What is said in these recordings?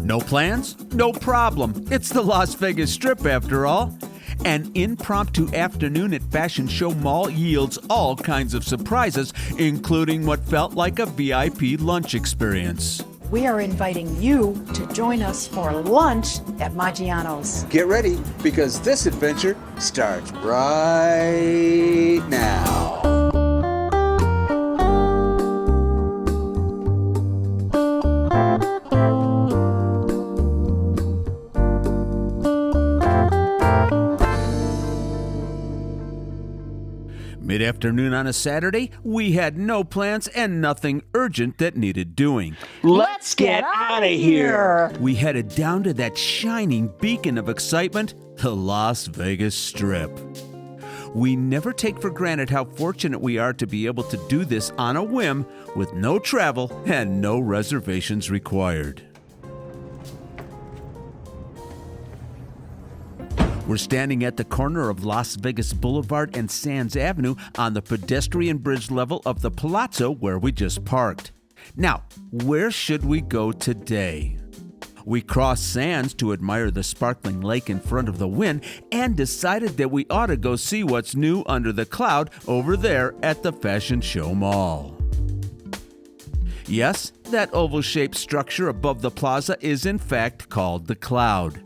No plans? No problem. It's the Las Vegas Strip after all. An impromptu afternoon at Fashion Show Mall yields all kinds of surprises, including what felt like a VIP lunch experience. We are inviting you to join us for lunch at Maggiano's. Get ready, because this adventure starts right now. Mid-afternoon on a Saturday, we had no plans and nothing urgent that needed doing. Let's get out of here. We headed down to that shining beacon of excitement, the Las Vegas Strip. We never take for granted how fortunate we are to be able to do this on a whim with no travel and no reservations required. We're standing at the corner of Las Vegas Boulevard and Sands Avenue on the pedestrian bridge level of the Palazzo where we just parked. Now, where should we go today? We crossed Sands to admire the sparkling lake in front of the Wynn and decided that we ought to go see what's new under the cloud over there at the Fashion Show Mall. Yes, that oval-shaped structure above the plaza is in fact called the Cloud.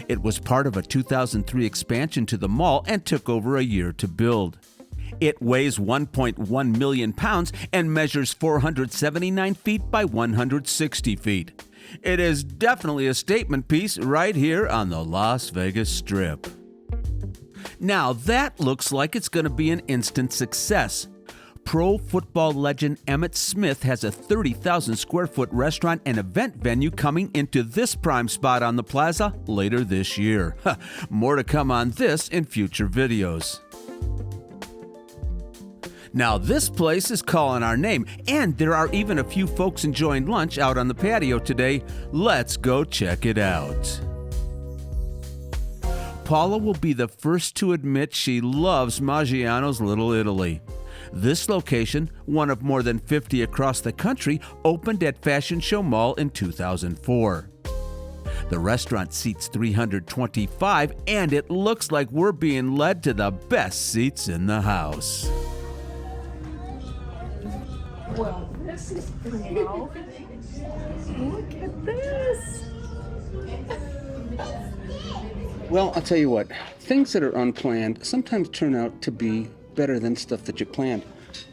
It was part of a 2003 expansion to the mall and took over a year to build. It weighs 1.1 million pounds and measures 479 feet by 160 feet. It is definitely a statement piece right here on the Las Vegas Strip. Now that looks like it's going to be an instant success. Pro football legend Emmitt Smith has a 30,000 square foot restaurant and event venue coming into this prime spot on the plaza later this year. More to come on this in future videos. Now this place is calling our name, and there are even a few folks enjoying lunch out on the patio today. Let's go check it out. Paula will be the first to admit she loves Maggiano's Little Italy. This location, one of more than 50 across the country, opened at Fashion Show Mall in 2004. The restaurant seats 325, and it looks like we're being led to the best seats in the house. Well, this is cool. Look at this. Well, I'll tell you what, things that are unplanned sometimes turn out to be better than stuff that you planned.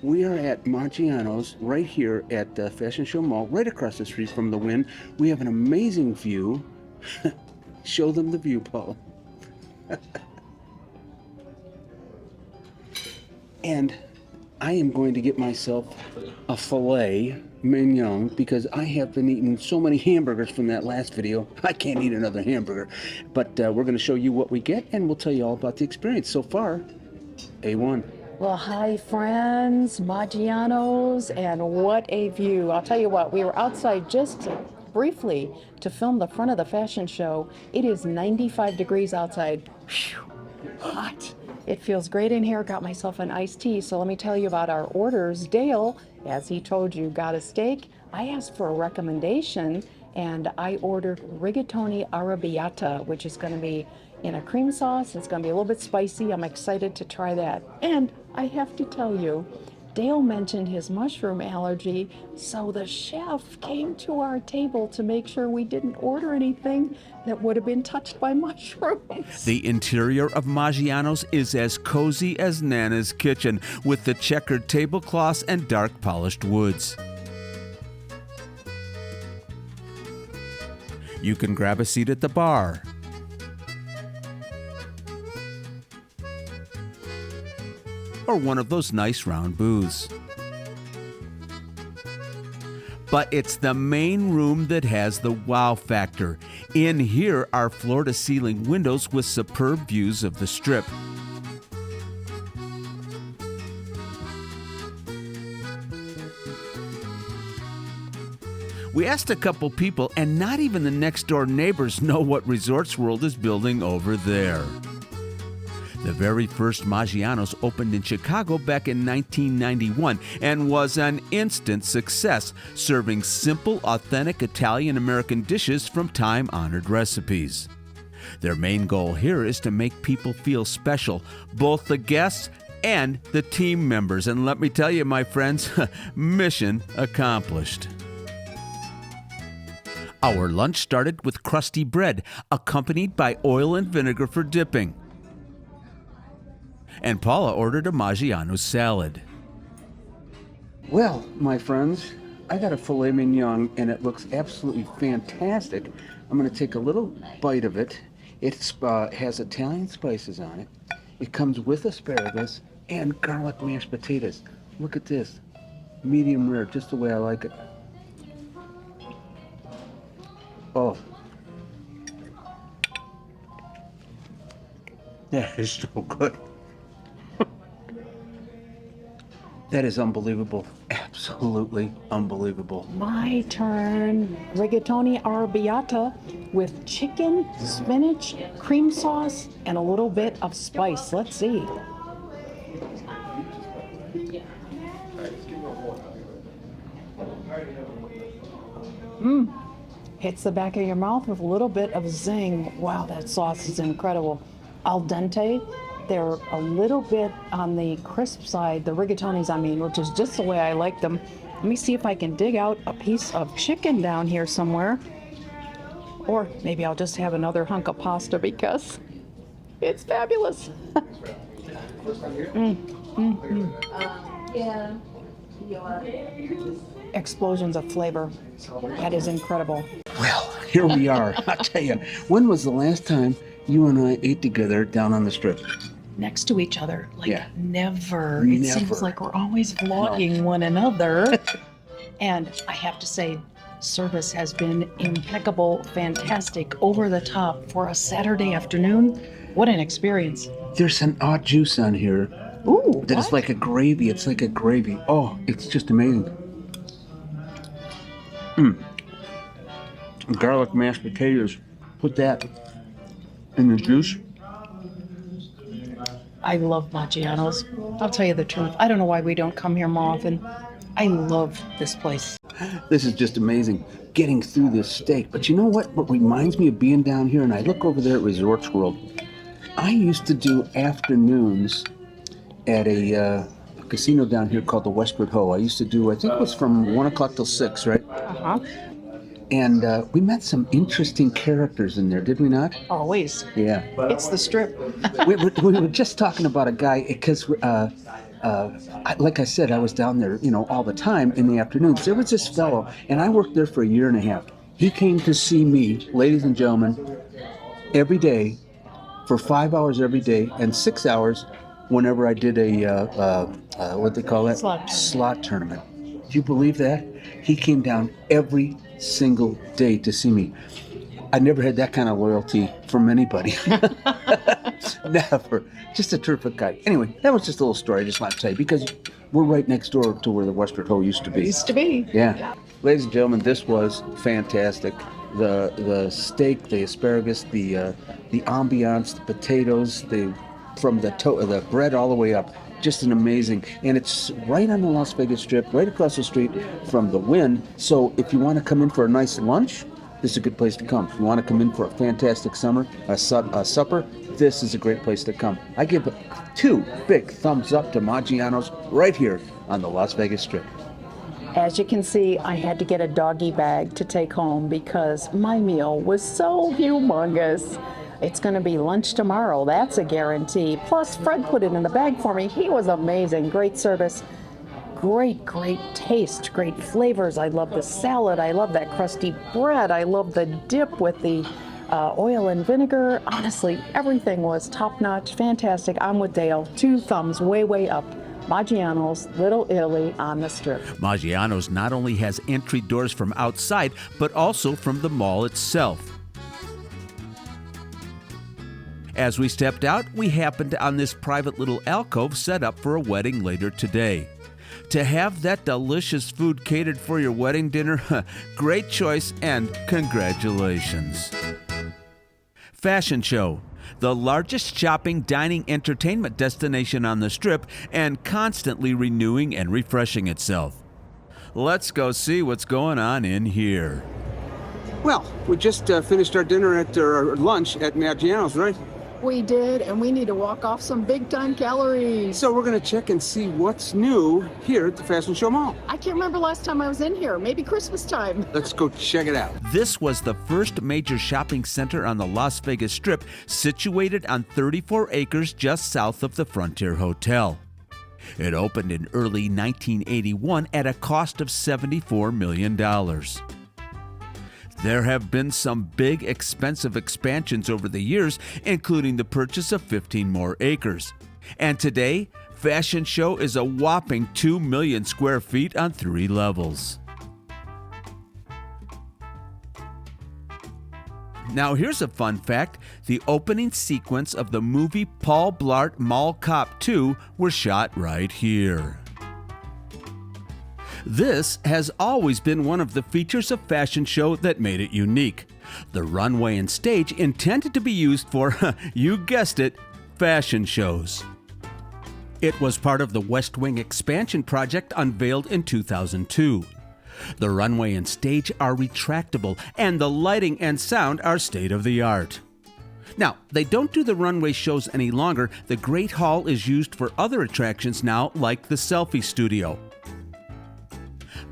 We are at Maggiano's right here at the Fashion Show Mall, right across the street from the Wynn. We have an amazing view. Show them the view, Paul. And I am going to get myself a filet mignon because I have been eating so many hamburgers from that last video. I can't eat another hamburger. But we're going to show you what we get, and we'll tell you all about the experience. So far, A1. Well, hi friends, Maggiano's, and what a view. I'll tell you what, we were outside just briefly to film the front of the fashion show. It is 95 degrees outside. Whew, hot. It feels great in here. Got myself an iced tea. So let me tell you about our orders. Dale, as he told you, got a steak. I asked for a recommendation, and I ordered rigatoni arrabbiata, which is going to be in a cream sauce. It's going to be a little bit spicy. I'm excited to try that. And I have to tell you, Dale mentioned his mushroom allergy, so the chef came to our table to make sure we didn't order anything that would have been touched by mushrooms. The interior of Maggiano's is as cozy as Nana's kitchen, with the checkered tablecloths and dark polished woods. You can grab a seat at the bar, or one of those nice round booths. But it's the main room that has the wow factor. In here are floor-to-ceiling windows with superb views of the Strip. We asked a couple people, and not even the next-door neighbors know what Resorts World is building over there. The very first Maggiano's opened in Chicago back in 1991 and was an instant success, serving simple, authentic Italian-American dishes from time-honored recipes. Their main goal here is to make people feel special, both the guests and the team members. And let me tell you, my friends, mission accomplished. Our lunch started with crusty bread, accompanied by oil and vinegar for dipping. And Paula ordered a Maggiano salad. Well, my friends, I got a filet mignon, and it looks absolutely fantastic. I'm going to take a little bite of it. It has Italian spices on it. It comes with asparagus and garlic mashed potatoes. Look at this. Medium rare, just the way I like it. Oh. That is so good. That is unbelievable. Absolutely unbelievable. My turn. Rigatoni arrabbiata with chicken, spinach, cream sauce, and a little bit of spice. Let's see. Hits the back of your mouth with a little bit of zing. Wow, that sauce is incredible. Al dente. They're a little bit on the crisp side, the rigatonis I mean, which is just the way I like them. Let me see if I can dig out a piece of chicken down here somewhere. Or maybe I'll just have another hunk of pasta because it's fabulous. Explosions of flavor. That is incredible. Well, here we are. I'll tell you, when was the last time you and I ate together down on the strip? Next to each other. Like, Yeah. never. It seems like we're always vlogging one another. And I have to say, service has been impeccable, fantastic, over the top for a Saturday afternoon. What an experience. There's an odd juice on here Ooh, that is like a gravy. It's like a gravy. Oh, it's just amazing. Garlic mashed potatoes. Put that in the juice. I love Maggiano's. I'll tell you the truth. I don't know why we don't come here more often. I love this place. This is just amazing, getting through this steak. But you know what? What reminds me of being down here, and I look over there at Resorts World. I used to do afternoons at a casino down here called the Westward Ho. I used to do, I think it was from 1 o'clock till 6, right? Uh-huh. And we met some interesting characters in there, did we not? Always. Yeah. It's the strip. we were just talking about a guy, because like I said, I was down there, all the time in the afternoons. There was this fellow, and I worked there for a year and a half. He came to see me, ladies and gentlemen, every day for 5 hours every day and 6 hours whenever I did a, what they call that? Slot tournament. Do you believe that? He came down every single day to see me. I never had that kind of loyalty from anybody. Never. Just a terrific guy. Anyway, that was just a little story I just want to tell you, because we're right next door to where the Westward Ho used to be. Used to be. Yeah. Ladies and gentlemen, this was fantastic. The steak, the asparagus, the ambiance, the potatoes, from the bread all the way up. Just an amazing, and it's right on the Las Vegas Strip, right across the street from the Wynn. So if you want to come in for a nice lunch, this is a good place to come. If you want to come in for a fantastic supper, this is a great place to come. I give 2 big thumbs up to Maggiano's right here on the Las Vegas Strip. As you can see, I had to get a doggy bag to take home because my meal was so humongous. It's going to be lunch tomorrow. That's a guarantee. Plus, Fred put it in the bag for me. He was amazing. Great service. Great taste. Great flavors. I love the salad. I love that crusty bread. I love the dip with the oil and vinegar. Honestly, everything was top-notch. Fantastic. I'm with Dale. 2 thumbs way up. Maggiano's, Little Italy on the Strip. Maggiano's not only has entry doors from outside, but also from the mall itself. As we stepped out, we happened on this private little alcove set up for a wedding later today. To have that delicious food catered for your wedding dinner, great choice and congratulations. Fashion show. the largest shopping, dining, entertainment destination on the Strip, and constantly renewing and refreshing itself. Let's go see what's going on in here. Well, we just finished our dinner our lunch at Maggiano's, right? We did, and we need to walk off some big-time calories. So we're going to check and see what's new here at the Fashion Show Mall. I can't remember last time I was in here. Maybe Christmas time. Let's go check it out. This was the first major shopping center on the Las Vegas Strip, situated on 34 acres just south of the Frontier Hotel. It opened in early 1981 at a cost of $74 million. There have been some big, expensive expansions over the years, including the purchase of 15 more acres. And today, Fashion Show is a whopping 2 million square feet on 3 levels. Now here's a fun fact. The opening sequence of the movie Paul Blart Mall Cop 2 were shot right here. This has always been one of the features of Fashion Show that made it unique. The runway and stage intended to be used for, you guessed it, fashion shows. It was part of the West Wing expansion project unveiled in 2002. The runway and stage are retractable, and the lighting and sound are state-of-the-art. Now, they don't do the runway shows any longer. The Great Hall is used for other attractions now, like the selfie studio.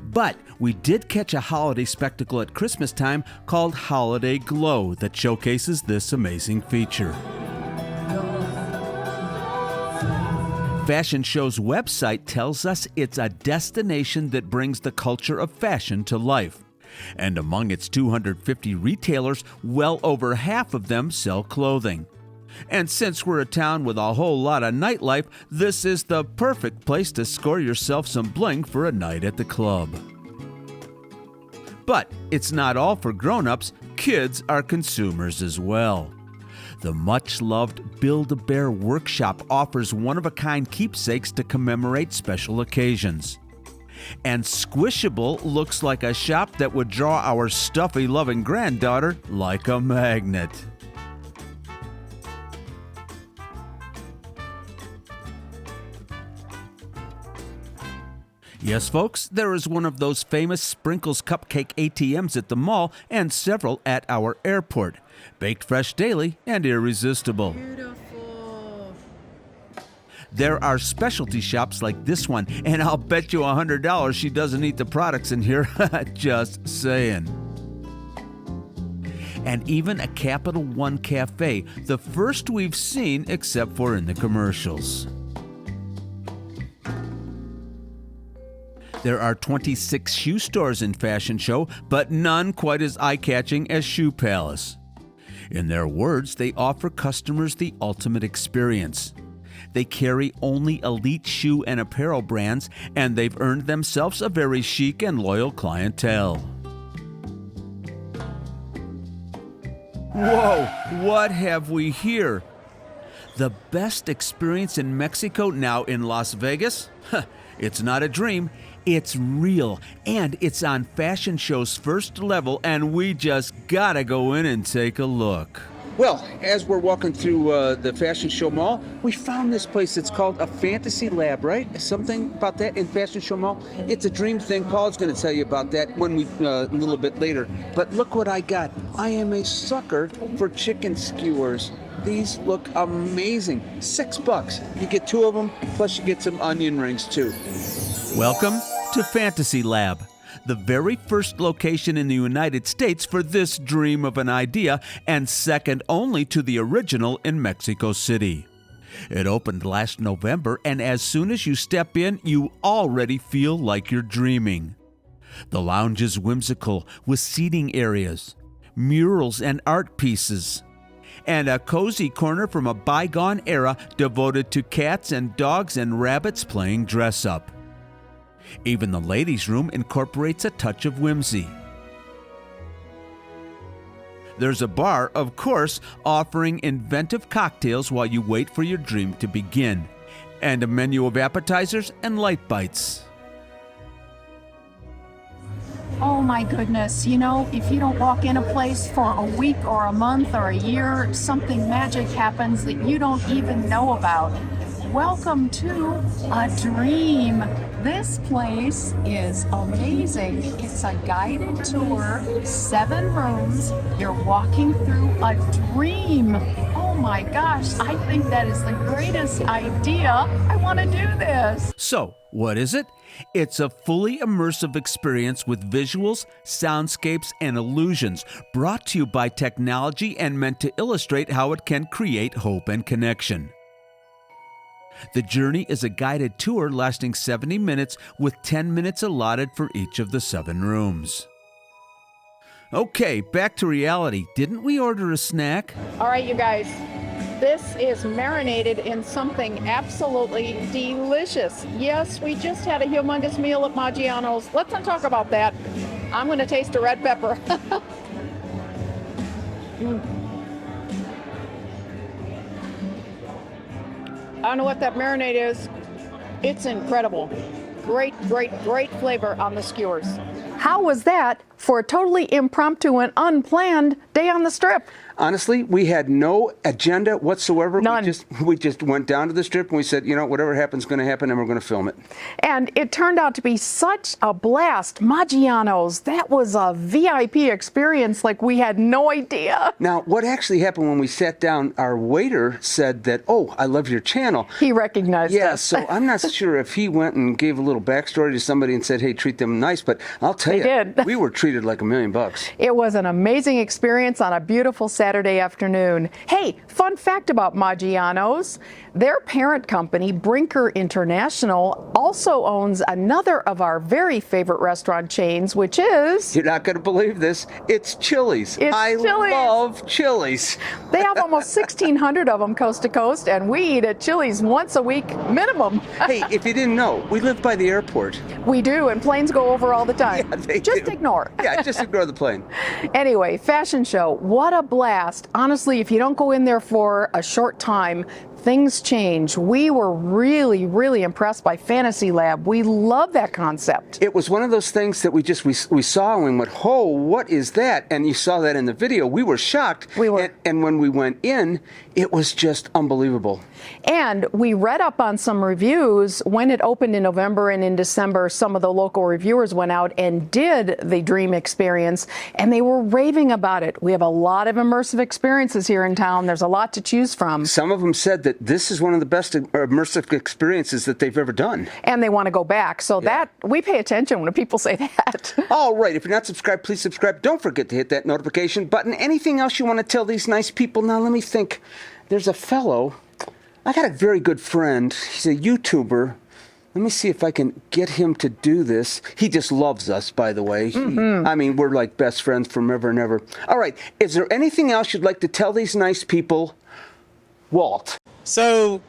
But we did catch a holiday spectacle at Christmas time called Holiday Glow that showcases this amazing feature. Fashion Show's website tells us it's a destination that brings the culture of fashion to life. And among its 250 retailers, well over half of them sell clothing. And since we're a town with a whole lot of nightlife, this is the perfect place to score yourself some bling for a night at the club. But it's not all for grown-ups. Kids are consumers as well. The much-loved Build-A-Bear Workshop offers one-of-a-kind keepsakes to commemorate special occasions. And Squishable looks like a shop that would draw our stuffy-loving granddaughter like a magnet. Yes, folks, there is one of those famous Sprinkles Cupcake ATMs at the mall and several at our airport. Baked fresh daily and irresistible. Beautiful. There are specialty shops like this one, and I'll bet you $100 she doesn't eat the products in here. Just saying. And even a Capital One cafe, the first we've seen except for in the commercials. There are 26 shoe stores in Fashion Show, but none quite as eye-catching as Shoe Palace. In their words, they offer customers the ultimate experience. They carry only elite shoe and apparel brands, and they've earned themselves a very chic and loyal clientele. Whoa, what have we here? The best experience in Mexico now in Las Vegas? It's not a dream. It's real, and it's on Fashion Show's first level, and we just gotta go in and take a look. Well, as we're walking through the Fashion Show Mall, we found this place. It's called a Fantasy Lab, right? Something about that in Fashion Show Mall. It's a dream thing. Paul's going to tell you about that when a little bit later. But look what I got. I am a sucker for chicken skewers. These look amazing. $6. You get 2 of them, plus you get some onion rings too. Welcome to Fantasy Lab, the very first location in the United States for this dream of an idea, and second only to the original in Mexico City. It opened last November, and as soon as you step in, you already feel like you're dreaming. The lounge is whimsical, with seating areas, murals and art pieces, and a cozy corner from a bygone era devoted to cats and dogs and rabbits playing dress-up. Even the ladies' room incorporates a touch of whimsy. There's a bar, of course, offering inventive cocktails while you wait for your dream to begin, and a menu of appetizers and light bites. Oh my goodness. You know, if you don't walk in a place for a week or a month or a year, something magic happens that you don't even know about. Welcome to a dream. This place is amazing. It's a guided tour, 7 rooms. You're walking through a dream. Oh my gosh, I think that is the greatest idea. I want to do this. So, what is it? It's a fully immersive experience with visuals, soundscapes, and illusions, brought to you by technology and meant to illustrate how it can create hope and connection. The journey is a guided tour lasting 70 minutes with 10 minutes allotted for each of the 7 rooms. Okay, back to reality. Didn't we order a snack? All right, you guys. This is marinated in something absolutely delicious. Yes, we just had a humongous meal at Maggiano's. Let's not talk about that. I'm going to taste a red pepper. I don't know what that marinade is. It's incredible. Great, great, great flavor on the skewers. How was that for a totally impromptu and unplanned day on the Strip? Honestly, we had no agenda whatsoever. None. We just went down to the Strip and we said, you know, whatever happens is going to happen and we're going to film it. And it turned out to be such a blast. Maggiano's, that was a VIP experience like we had no idea. Now, what actually happened when we sat down, our waiter said that, oh, I love your channel. He recognized Yeah, us. so I'm not sure if he went and gave a little backstory to somebody and said, hey, treat them nice, but I'll tell you, did. we were treated like $1 million. It was an amazing experience on a beautiful Saturday afternoon. Hey, fun fact about Maggiano's. Their parent company, Brinker International, also owns another of our very favorite restaurant chains, which is... You're not going to believe this. It's Chili's. I love Chili's. They have almost 1,600 of them coast to coast, and we eat at Chili's once a week minimum. Hey, if you didn't know, we live by the airport. We do, and planes go over all the time. Yeah, they Just do. ignore. Yeah, just ignore the plane. Anyway, fashion show, what a blast. Honestly, if you don't go in there for a short time, things change. We were really, really impressed by Fantasy Lab. We love that concept. It was one of those things that we saw and we went, oh, what is that? And you saw that in the video. We were shocked. We were. And when we went in, it was just unbelievable. And we read up on some reviews when it opened in November and in December. Some of the local reviewers went out and did the Dream experience, and they were raving about it. We have a lot of immersive experiences here in town. There's a lot to choose from. Some of them said that this is one of the best immersive experiences that they've ever done. And they want to go back. So that we pay attention when people say that. All right. If you're not subscribed, please subscribe. Don't forget to hit that notification button. Anything else you want to tell these nice people? Now, let me think. There's a fellow. I got a very good friend. He's a YouTuber. Let me see if I can get him to do this. He just loves us, by the way. I mean, we're like best friends from ever and ever. All right. Is there anything else you'd like to tell these nice people? Walt. So,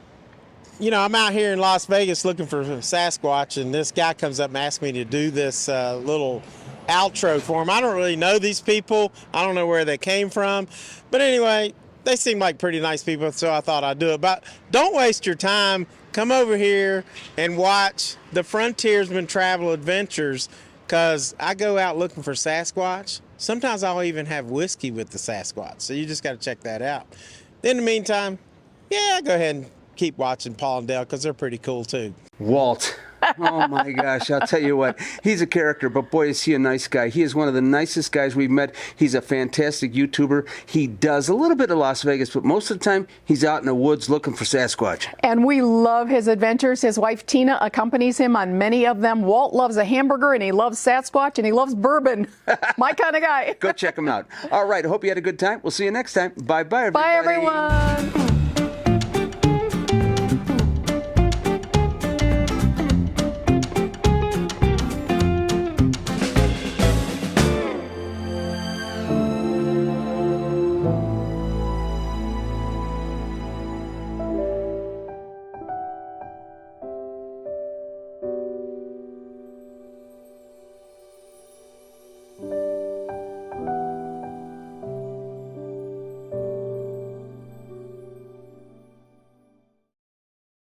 you know, I'm out here in Las Vegas looking for Sasquatch, and this guy comes up and asks me to do this little outro for him. I don't really know these people. I don't know where they came from. But anyway, they seem like pretty nice people, so I thought I'd do it. But don't waste your time. Come over here and watch the Frontiersman Travel Adventures, because I go out looking for Sasquatch. Sometimes I'll even have whiskey with the Sasquatch, so you just got to check that out. In the meantime, yeah, go ahead and keep watching Paul and Dale, because they're pretty cool too. Walt. Oh my gosh, I'll tell you what, he's a character, but boy is he a nice guy. He is one of the nicest guys we've met. He's a fantastic YouTuber. He does a little bit of Las Vegas, but most of the time he's out in the woods looking for Sasquatch. And we love his adventures. His wife Tina accompanies him on many of them. Walt loves a hamburger, and he loves Sasquatch, and he loves bourbon. My kind of guy. Go check him out. All right, I hope you had a good time. We'll see you next time. Bye-bye, everybody. Bye, everyone.